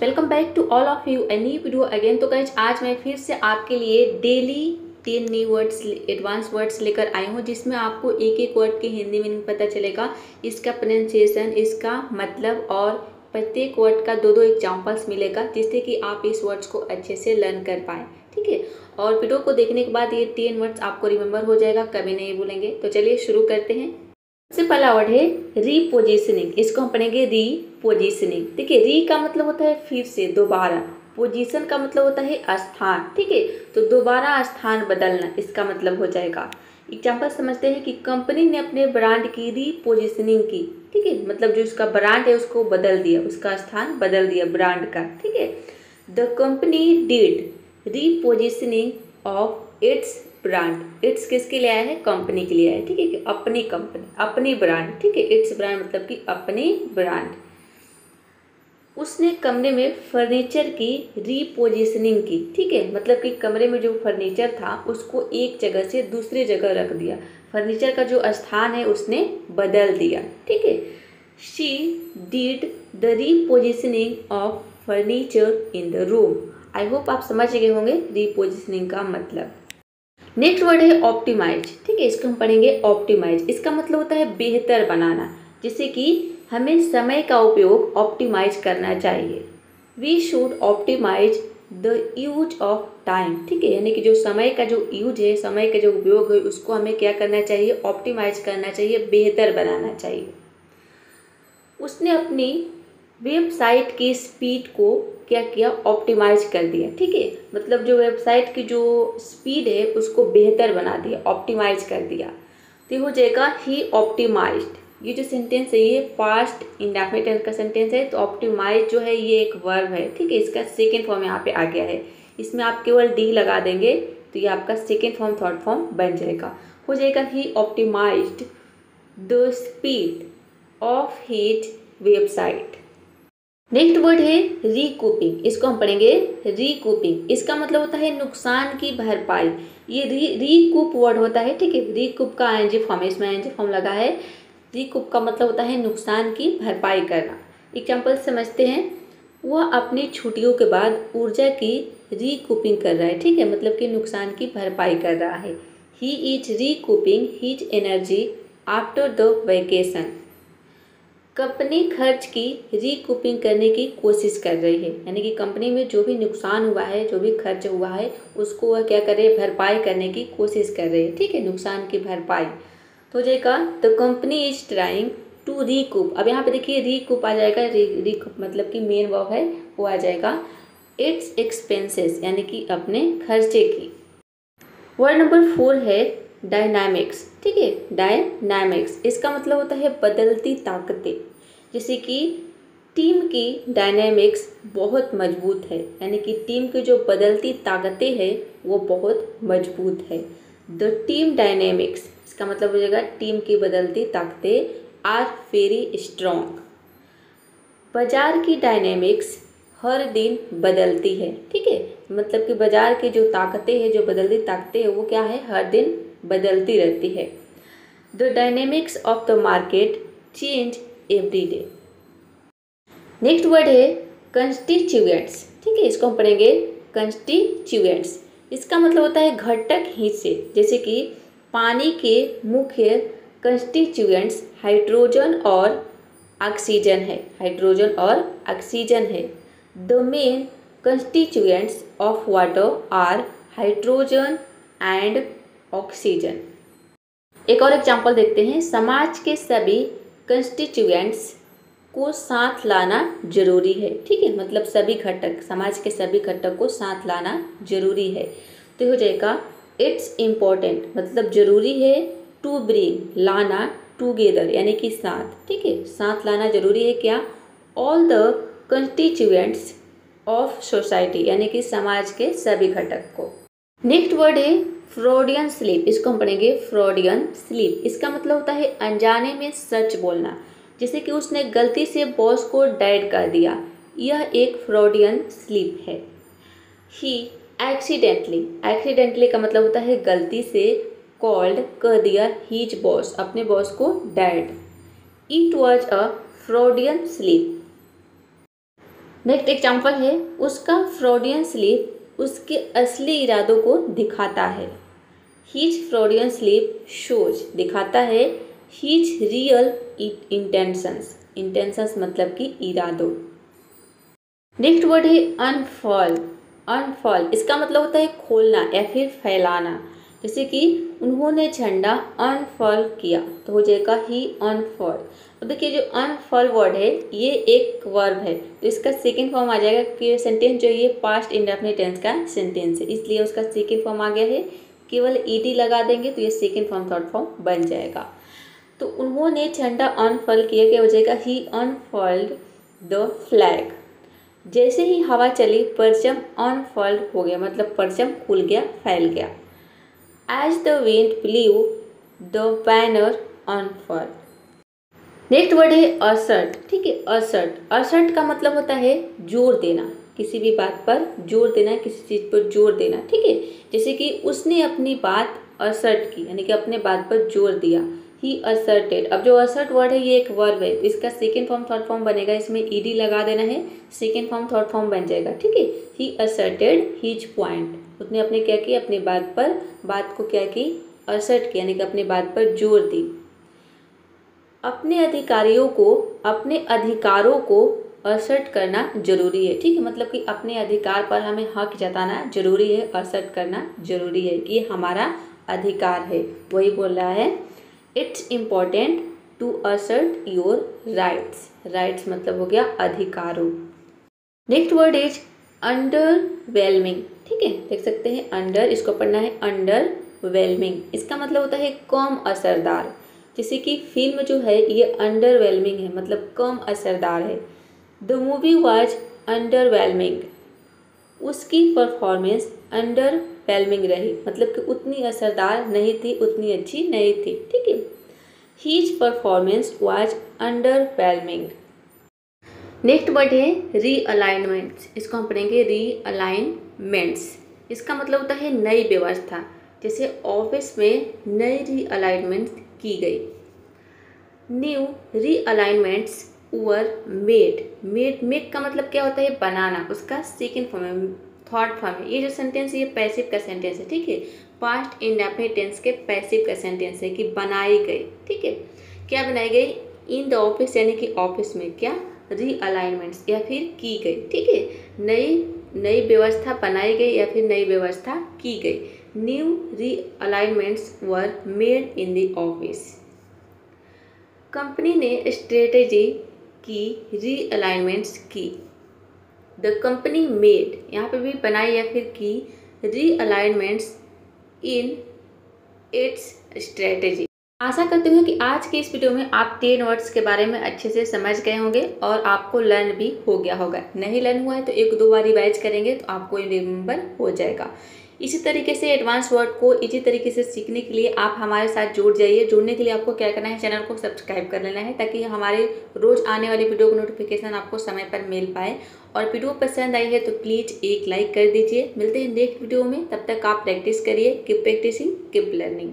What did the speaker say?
Welcome back to all of you a new video again. तो guys आज मैं फिर से आपके लिए daily 10 new words advance words लेकर आई हूँ, जिसमें आपको एक एक वर्ड की हिंदी मीनिंग पता चलेगा, इसका प्रोनाउंसिएशन, इसका मतलब और प्रत्येक वर्ड का दो एग्जाम्पल्स मिलेगा, जिससे कि आप इस वर्ड्स को अच्छे से लर्न कर पाएँ। ठीक है, और वीडियो को देखने के बाद ये 10 वर्ड्स आपको रिमेंबर हो जाएगा, कभी नहीं भूलेंगे। तो चलिए शुरू करते हैं। सबसे पहला वर्ड है रीपोजिशनिंग। इसको हम पढ़ेंगे रीपोजिशनिंग। देखिए, री का मतलब होता है फिर से, दोबारा। पोजीशन का मतलब होता है स्थान। ठीक है, तो दोबारा स्थान बदलना इसका मतलब हो जाएगा। एग्जाम्पल समझते हैं कि कंपनी ने अपने ब्रांड की रीपोजिशनिंग की। ठीक है, मतलब जो उसका ब्रांड है उसको बदल दिया, उसका स्थान बदल दिया ब्रांड का। ठीक है, the company did repositioning of its brand. It's किसके लिए आया है? कंपनी के लिए आया है। ठीक है, कि अपनी कंपनी, अपनी ब्रांड। ठीक है, इट्स ब्रांड मतलब कि अपनी ब्रांड। उसने कमरे में फर्नीचर की रीपोजिशनिंग की। ठीक है, मतलब कि कमरे में जो फर्नीचर था उसको एक जगह से दूसरी जगह रख दिया, फर्नीचर का जो स्थान है उसने बदल दिया। ठीक है, she did the repositioning of furniture in the room. I hope आप समझ गए होंगे रीपोजिशनिंग का मतलब। नेक्स्ट वर्ड है ऑप्टिमाइज। ठीक है, इसको हम पढ़ेंगे ऑप्टिमाइज। इसका मतलब होता है बेहतर बनाना, जैसे कि हमें समय का उपयोग ऑप्टिमाइज करना चाहिए। We should optimise the use of time. ठीक है, यानी कि जो समय का जो यूज है, समय का जो उपयोग है, उसको हमें क्या करना चाहिए? ऑप्टिमाइज करना चाहिए, बेहतर बनाना चाहिए। उसने अपनी वेबसाइट की स्पीड को क्या किया? ऑप्टिमाइज कर दिया। ठीक है, मतलब जो वेबसाइट की जो स्पीड है उसको बेहतर बना दिया, ऑप्टिमाइज कर दिया। तो हो जाएगा ही ऑप्टिमाइज्ड। ये जो सेंटेंस है ये पास्ट इंडेफिनिट का सेंटेंस है। तो ऑप्टिमाइज जो है ये एक वर्ब है। ठीक है, इसका सेकेंड फॉर्म यहाँ पे आ गया है। इसमें आप केवल डी लगा देंगे तो ये आपका सेकेंड फॉर्म थर्ड फॉर्म बन जाएगा। हो जाएगा ही optimized the speed of his website. Next word है रिकूपिंग। इसको हम पढ़ेंगे रिकूपिंग। इसका मतलब होता है नुकसान की भरपाई। ये रिकूप वर्ड होता है। ठीक है, रिकूप का आईएनजी फॉर्म है, इसमें आईएनजी फॉर्म लगा है। रिकूप का मतलब होता है नुकसान की भरपाई करना। एग्जाम्पल समझते हैं। वह अपनी छुट्टियों के बाद ऊर्जा की रिकूपिंग कर रहा है। ठीक है, मतलब कि नुकसान की भरपाई कर रहा है। He is recouping his energy after the vacation. Company खर्च की रिकूपिंग करने की कोशिश कर रही है, यानी कि कंपनी में जो भी नुकसान हुआ है, जो भी खर्च हुआ है, उसको वह क्या कर रही है? भरपाई करने की कोशिश कर रही है। ठीक है, नुकसान की भरपाई। तो हो जाएगा the company is trying to recoup. अब यहाँ पे देखिए रिकूप आ जाएगा। रिकूप मतलब कि मेन वर्ब है वो आ जाएगा इट्स एक्सपेंसेस, यानी कि अपने खर्चे की। वर्ड नंबर 4 है डायनामिक्स। ठीक है, डायनामिक्स इसका मतलब होता है बदलती ताकतें। जैसे कि टीम की डायनामिक्स बहुत मजबूत है, यानी कि टीम की जो बदलती ताकतें हैं वो बहुत मजबूत है। द टीम डायनेमिक्स इसका मतलब हो जाएगा टीम की बदलती ताकतें आर वेरी स्ट्रॉन्ग। बाजार की डायनेमिक्स हर दिन बदलती है। ठीक है, मतलब कि बाजार की जो ताकतें हैं, जो बदलती ताकतें हैं, वो क्या है? हर दिन बदलती रहती है। The dynamics of the market change every day. Next word है कंस्टिट्यूएंट्स। ठीक है, इसको हम पढ़ेंगे कंस्टिट्यूएंट्स। इसका मतलब होता है घटक हिस्से। जैसे कि पानी के मुख्य कंस्टिट्यूएंट्स हाइड्रोजन और ऑक्सीजन है। हाइड्रोजन और ऑक्सीजन है। The main constituents of water are hydrogen and oxygen. एक और एग्जाम्पल देखते हैं। समाज के सभी कंस्टिट्यूएंट्स को साथ लाना जरूरी है। ठीक है, मतलब सभी घटक, समाज के सभी घटक को साथ लाना जरूरी है। तो हो जाएगा इट्स इम्पोर्टेंट, मतलब जरूरी है, टू ब्रिंग लाना, टूगेदर यानी कि साथ। ठीक है, साथ लाना जरूरी है क्या? All the constituents of society, यानी कि समाज के सभी घटक को। नेक्स्ट वर्ड है फ्रॉडियन स्लिप। इसको हम पढ़ेंगे फ्रॉडियन स्लिप। इसका मतलब होता है अनजाने में सच बोलना। जैसे कि उसने गलती से बॉस को डैड कर दिया, यह एक फ्रॉडियन स्लिप है। ही एक्सीडेंटली, एक्सीडेंटली का मतलब होता है गलती से, कॉल्ड कह दिया हीज बॉस, अपने बॉस को dad. It was a Freudian slip. Next example है, उसका फ्रॉडियन स्लिप उसके असली इरादों को दिखाता है। हीज फ्रॉडियन स्लिप शोज दिखाता है हीज रियल इंटेंशंस, इंटेंशंस मतलब कि इरादों। नेक्स्ट वर्ड है अनफॉल। अनफॉल इसका मतलब होता है खोलना या फिर फैलाना। जैसे कि उन्होंने झंडा अनफॉल किया तो हो जाएगा ही अनफॉल। तो देखिए जो अनफॉल वर्ड है ये एक वर्ब है, तो इसका सेकेंड फॉर्म आ जाएगा कि सेंटेंस जो है ये पास्ट इंडेफिनिट टेंस का सेंटेंस है, इसलिए उसका सेकेंड फॉर्म आ गया है। केवल ईडी लगा देंगे तो ये सेकेंड फॉर्म थर्ड फॉर्म बन जाएगा। तो उन्होंने झंडा अनफॉल किया, क्या हो जाएगा ही अनफॉल्ड द फ्लैग। जैसे ही हवा चली परचम अनफॉल्ड हो गया, मतलब परचम खुल गया, फैल गया। As the wind blew the banner unfold. Next word है असर्ट। ठीक है, असर्ट। असर्ट का मतलब होता है जोर देना, किसी भी बात पर जोर देना, किसी चीज़ पर जोर देना। ठीक है, जैसे कि उसने अपनी बात असर्ट की, यानी कि अपने बात पर जोर दिया, ही असर्टेड। अब जो असर्ट वर्ड है ये एक वर्ब है, तो इसका सेकेंड फॉर्म थर्ड फॉर्म बनेगा, इसमें ईडी लगा देना है, सेकेंड फॉर्म थर्ड फॉर्म बन जाएगा। ठीक है, ही असर्टेड हिज पॉइंट। उसने अपने क्या किया, अपनी बात पर, बात को क्या की, असर्ट किया, यानी कि अपनी बात पर जोर दी। अपने अधिकारों को असर्ट करना जरूरी है। ठीक है, मतलब कि अपने अधिकार पर हमें हक जताना जरूरी है, असर्ट करना जरूरी है कि हमारा अधिकार है। वही बोल रहा है it's important to assert your rights. Rights मतलब हो गया अधिकारों। Next word is underwhelming. ठीक है, देख सकते हैं अंडर, इसको पढ़ना है अंडरवेलमिंग। इसका मतलब होता है कम असरदार। जैसे कि फिल्म जो है ये अंडरवेलमिंग है, मतलब कम असरदार है। The movie was underwhelming. उसकी परफॉर्मेंस अंडरवेलमिंग रही, मतलब कि उतनी असरदार नहीं थी, उतनी अच्छी नहीं थी। ठीक है, his performance was underwhelming. Next word है रीअलाइनमेंट्स। इसको हम पढ़ेंगे रीअलाइनमेंट्स। इसका मतलब होता है नई व्यवस्था। जैसे ऑफिस में नई रीअलाइनमेंट्स की गई। New realignments were made. Make का मतलब क्या होता है, बनाना, उसका सेकेंड फॉर्म है, थर्ड फॉर्म है। ये जो सेंटेंस है ये पैसिव का सेंटेंस है। ठीक है, पास्ट इंडेफिनिट टेंस के पैसिव का सेंटेंस है कि बनाई गई। ठीक है, क्या बनाई गई, इन द ऑफिस, यानी कि ऑफिस में क्या रीअलाइनमेंट्स या फिर की गई। ठीक है, नई व्यवस्था बनाई गई या फिर नई व्यवस्था की गई। New realignments were made in the office. Company ने स्ट्रेटेजी की रीअलाइनमेंट्स की। द कंपनी मेड, यहाँ पे भी बनाई या फिर की, रीअलाइनमेंट्स इन इट्स स्ट्रेटेजी। आशा करती हूँ कि आज के इस वीडियो में आप 10 वर्ड्स के बारे में अच्छे से समझ गए होंगे और आपको लर्न भी हो गया होगा। नहीं लर्न हुआ है तो एक दो बार रिवाइज करेंगे तो आपको रिमेंबर हो जाएगा। इसी तरीके से एडवांस वर्ड को इसी तरीके से सीखने के लिए आप हमारे साथ जुड़ जाइए। जुड़ने के लिए आपको क्या करना है, चैनल को सब्सक्राइब कर लेना है ताकि हमारे रोज़ आने वाली वीडियो का नोटिफिकेशन आपको समय पर मिल पाए। और वीडियो पसंद आई है तो प्लीज़ एक लाइक कर दीजिए। मिलते हैं नेक्स्ट वीडियो में, तब तक आप प्रैक्टिस करिए। Keep practising, keep learning.